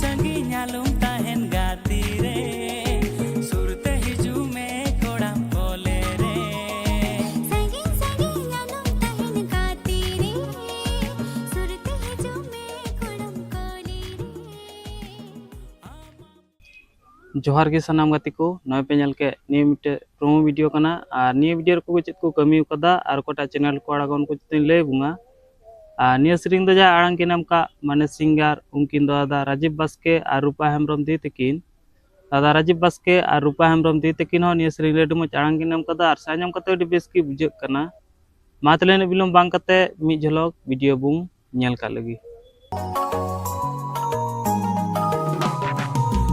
sangi nyalum tahen gati re surte hiju me kodam kole re sangi sangi nyalum tahen gati re surte hiju me kodam kole re जोहार के सनाम गति को नय पे नल के निय मिटे प्रोमो वीडियो कना और निय वीडियो को चेत को कमी कदा और कोटा चैनल को आड़गन को चित लय बुंगा निय सेरिंग दो जा आड़ांग के नाम का माने सिंगर उनकिन दादा राजीव बास्के और रूपा हेम्ब्रम दी तकिन दादा राजीव बास्के और रूपा हेम्ब्रम दी तकिन हो निय सेरिंग लेड मच आड़ांग के नाम कदा और साजम कते अडी बेस की बुझे कना मातलेन बिलम बांग कते मि झलक वीडियो बुंग नेल का लगी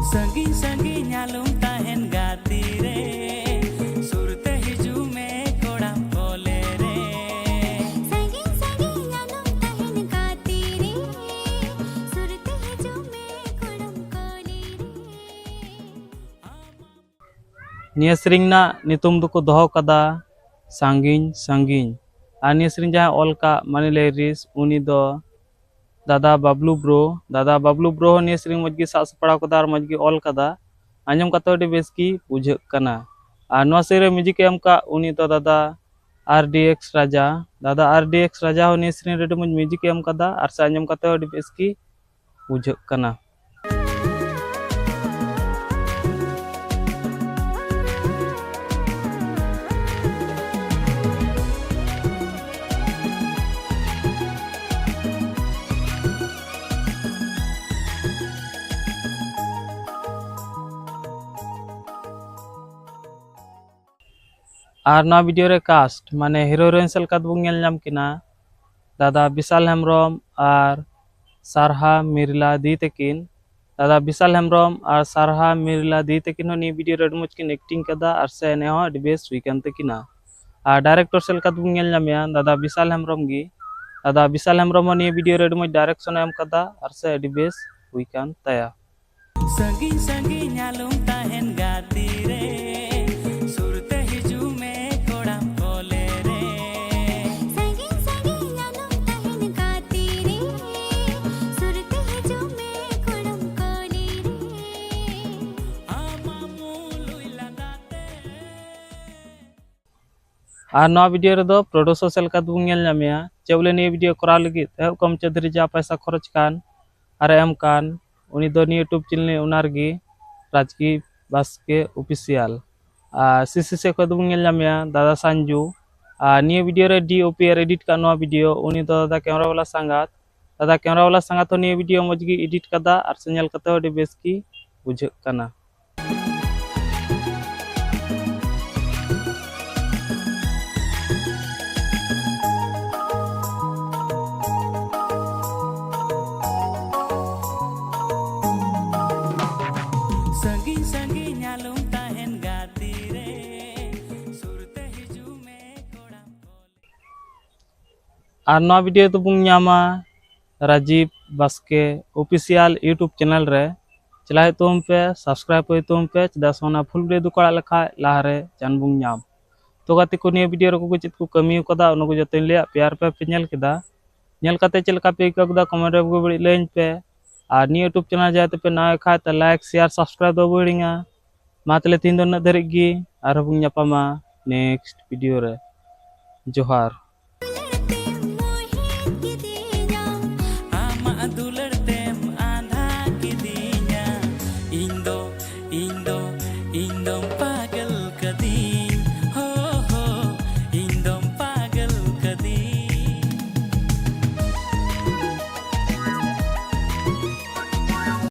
संगी संगी nyalum tahen gati re surte hiju me kodam kole re sangi sangi nyalum tahen gati re surte hiju me kodam kole re niya sering na nitum duko doho kada sangin sangin ar niya sering jaha ol ka mani lyrics uni do दादा Bablu bro निय सेरिंग मजगी सास पड़ा कदा और मजगी all कदा आंजम कतो अडी base की बुझे कना और नो सेरे म्यूजिक एम का उनी तो दादा आरडीएक्स राजा हो निय सेरिंग रेड मज म्यूजिक एम कदा और से आंजम कतो अडी बेस की बुझे कना और ना वीडियो रे कास्ट माने हीरो हिरोइन सेलका बुंग नेल नाम किना दादा विशाल हेम्ब्रम और सारहा मिरला दी तकिन दादा विशाल हेम्ब्रम और सारहा मिरला दी तकिन नि वीडियो रे मुच किन एक्टिंग कदा और से ने हो अडी बेस वीकन तकिना और डायरेक्टर सेलका बुंग नेल नामया दादा विशाल हेम्ब्रम नि वीडियो रे मुच डायरेक्शन एम कदा और से अडी बेस वीकन तया संगी संगी nyalum tahen gati re और नवा वीडियो रे दो प्रोड्यूसर सेलका दुंग नेल नामया चेवले नि वीडियो करा लगी ए कम चौधरी जा पैसा खर्च कान और एम कान उनी दो नि यूट्यूब चैनल उनारगी राजकी बास्के ऑफिशियल सीसी से को दुंग नेल नामया दादा संजू नि वीडियो रे डीओपी एडिट का नवा वीडियो उनी दो दादा कैमरा वाला संगात नि वीडियो मजगी एडिट कदा और से नेल कते अडी बेस की बुझे कना संगी संगी nyalum tahen gati re surte hiju me kodam और नवा वीडियो तो बुंग Nyama Rajiv Baske official YouTube channel रे चलाए तुम पे सब्सक्राइब पे तुम पे चदा सोना फुल वीडियो दुकड़ा लखा लारे जान बुंग न्याम तो गाते को निया वीडियो रे को चित को कमी कदा उनको जते ले प्यार पे नेल केदा नेल कते चलका पे कदा कमेंट रे को बड़ी लेन पे और नि यूट्यूब चैनल जाते पे ना खा त लाइक शेयर सब्सक्राइब दो बड़िंगा मातले तीन दो न धरिगी और बुंग नेक्स्ट वीडियो रे जोहार।